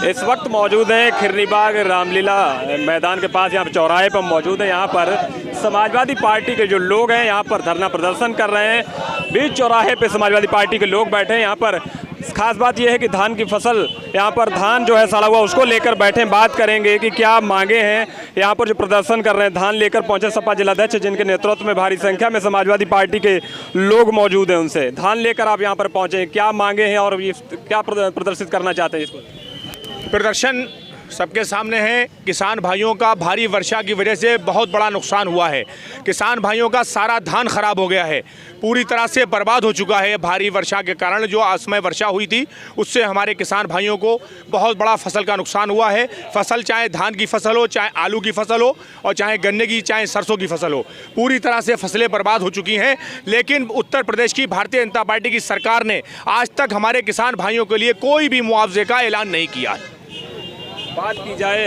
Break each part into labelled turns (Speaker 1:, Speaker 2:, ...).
Speaker 1: इस वक्त मौजूद हैं खिरनीबाग रामलीला मैदान के पास, यहाँ पर चौराहे पर मौजूद है। यहाँ पर समाजवादी पार्टी के जो लोग हैं यहाँ पर धरना प्रदर्शन कर रहे हैं। बीच चौराहे पे समाजवादी पार्टी के लोग बैठे हैं। यहाँ पर खास बात यह है कि धान की फसल, यहाँ पर धान जो है सड़ा हुआ, उसको लेकर बैठे। बात करेंगे कि क्या मांगे हैं। यहाँ पर जो प्रदर्शन कर रहे हैं, धान लेकर पहुंचे सपा जिलाध्यक्ष, जिनके नेतृत्व में भारी संख्या में समाजवादी पार्टी के लोग मौजूद हैं। उनसे धान लेकर आप यहाँ पर पहुंचे, क्या मांगे हैं और ये क्या प्रदर्शित करना चाहते हैं? इसको
Speaker 2: प्रदर्शन सबके सामने है। किसान भाइयों का भारी वर्षा की वजह से बहुत बड़ा नुकसान हुआ है। किसान भाइयों का सारा धान खराब हो गया है, पूरी तरह से बर्बाद हो चुका है। भारी वर्षा के कारण जो असमय वर्षा हुई थी, उससे हमारे किसान भाइयों को बहुत बड़ा फसल का नुकसान हुआ है। फसल चाहे धान की फसल हो, चाहे आलू की फसल हो, और चाहे गन्ने की, चाहे सरसों की फसल हो, पूरी तरह से फसलें बर्बाद हो चुकी हैं। लेकिन उत्तर प्रदेश की भारतीय जनता पार्टी की सरकार ने आज तक हमारे किसान भाइयों के लिए कोई भी मुआवजे का ऐलान नहीं किया है।
Speaker 1: बात की जाए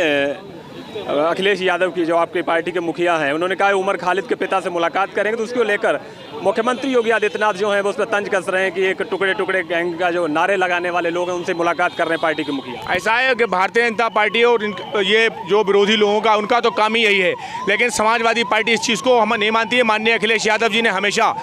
Speaker 1: अखिलेश यादव की, जो आपकी पार्टी के मुखिया हैं, उन्होंने कहा उमर खालिद के पिता से मुलाकात करेंगे, तो उसको लेकर मुख्यमंत्री योगी आदित्यनाथ जो हैं वो उस पर तंज कस रहे हैं कि एक टुकड़े टुकड़े गैंग का जो नारे लगाने वाले लोग हैं उनसे मुलाकात कर रहे हैं पार्टी के मुखिया।
Speaker 2: ऐसा है कि भारतीय जनता पार्टी और ये जो विरोधी लोगों का, उनका तो काम ही यही है। लेकिन समाजवादी पार्टी इस चीज़ को हम नहीं मानती है। माननीय अखिलेश यादव जी ने हमेशा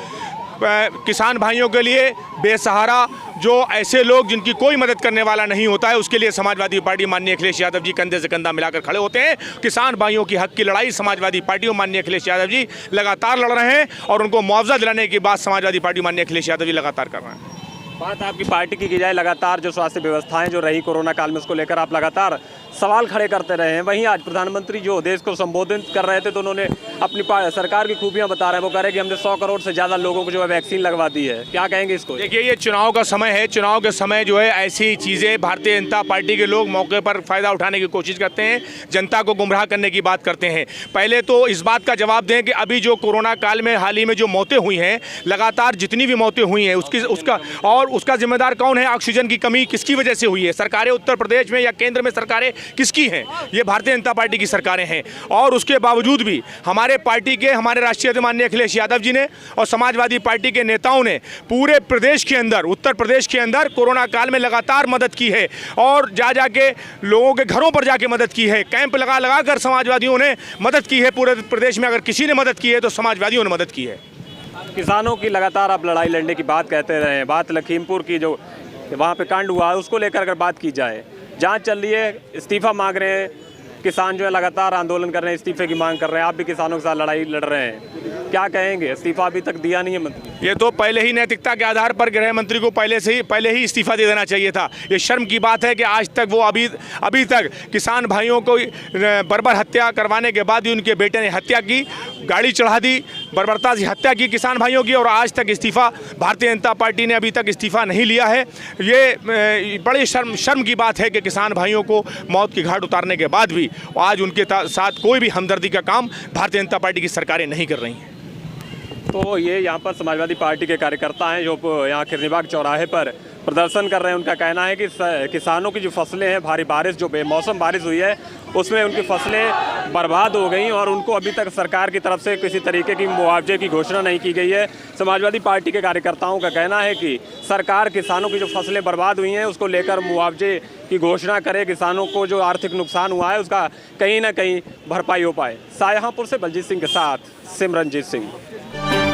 Speaker 2: किसान भाइयों के लिए बेसहारा, जो ऐसे लोग जिनकी कोई मदद करने वाला नहीं होता है, उसके लिए समाजवादी पार्टी माननीय अखिलेश यादव जी कंधे से कंधा मिलाकर खड़े होते हैं। किसान भाइयों की हक की लड़ाई समाजवादी पार्टी और माननीय अखिलेश यादव जी लगातार लड़ रहे हैं, और उनको मुआवजा दिलाने की बात समाजवादी पार्टी माननीय अखिलेश यादव जी लगातार कर रहे हैं।
Speaker 1: बात आपकी पार्टी की जाए, लगातार जो स्वास्थ्य व्यवस्थाएं जो रही कोरोना काल में, उसको लेकर आप लगातार सवाल खड़े करते रहे हैं। वहीं आज प्रधानमंत्री जो देश को संबोधित कर रहे थे, तो उन्होंने अपनी सरकार की खूबियां बता रहे हैं। वो कह रहे हैं कि हमने 100 करोड़ से ज़्यादा लोगों को जो है वैक्सीन लगवा दी है। क्या कहेंगे इसको?
Speaker 2: देखिए, ये चुनाव का समय है। चुनाव के समय जो है ऐसी चीज़ें भारतीय जनता पार्टी के लोग मौके पर फ़ायदा उठाने की कोशिश करते हैं, जनता को गुमराह करने की बात करते हैं। पहले तो इस बात का जवाब दें कि अभी जो कोरोना काल में हाल ही में जो मौतें हुई हैं, लगातार जितनी भी मौतें हुई हैं, उसका जिम्मेदार कौन है? ऑक्सीजन की कमी किसकी वजह से हुई है? सरकारें उत्तर प्रदेश में या केंद्र में सरकारें किसकी हैं? ये भारतीय जनता पार्टी की सरकारें हैं। और उसके बावजूद भी हमारे पार्टी के, हमारे राष्ट्रीय अध्यक्ष माननीय अखिलेश यादव जी ने और समाजवादी पार्टी के नेताओं ने पूरे प्रदेश के अंदर, उत्तर प्रदेश के अंदर कोरोना काल में लगातार मदद की है, और जाके लोगों के घरों पर जाके मदद की है। कैंप लगा कर समाजवादियों ने मदद की है। पूरे प्रदेश में अगर किसी ने मदद की है तो समाजवादियों ने मदद की है।
Speaker 1: किसानों की लगातार आप लड़ाई लड़ने की बात कहते रहे हैं। बात लखीमपुर की, जो वहाँ पे कांड हुआ है, उसको लेकर अगर बात की जाए, जांच चल रही है, इस्तीफा मांग रहे हैं किसान, जो है लगातार आंदोलन कर रहे हैं, इस्तीफे की मांग कर रहे हैं। आप भी किसानों के साथ लड़ाई लड़ रहे हैं, क्या कहेंगे? इस्तीफा अभी तक दिया नहीं है मंत्री।
Speaker 2: ये तो पहले ही नैतिकता के आधार पर गृह मंत्री को पहले ही इस्तीफा दे देना चाहिए था। ये शर्म की बात है कि आज तक वो अभी तक किसान भाइयों को बर्बर हत्या करवाने के बाद भी उनके बेटे ने हत्या की, गाड़ी चढ़ा दी, बर्बरता से हत्या की किसान भाइयों की, और आज तक इस्तीफा भारतीय जनता पार्टी ने अभी तक इस्तीफा नहीं लिया है। ये बड़ी शर्म की बात है कि किसान भाइयों को मौत की घाट उतारने के बाद भी आज उनके साथ कोई भी हमदर्दी का काम भारतीय जनता पार्टी की सरकारें नहीं कर रही हैं।
Speaker 1: तो ये यहाँ पर समाजवादी पार्टी के कार्यकर्ता हैं जो यहाँ खिरनीबाग चौराहे पर प्रदर्शन कर रहे हैं। उनका कहना है कि किसानों की जो फसलें हैं, भारी बारिश, जो बेमौसम बारिश हुई है, उसमें उनकी फसलें बर्बाद हो गई, और उनको अभी तक सरकार की तरफ से किसी तरीके की मुआवजे की घोषणा नहीं की गई है। समाजवादी पार्टी के कार्यकर्ताओं का कहना है कि सरकार किसानों की जो फसलें बर्बाद हुई हैं उसको लेकर मुआवजे की घोषणा करे, किसानों को जो आर्थिक नुकसान हुआ है उसका कहीं ना कहीं भरपाई हो पाए। शाहजहांपुर से बलजीत सिंह के साथ सिमरनजीत सिंह।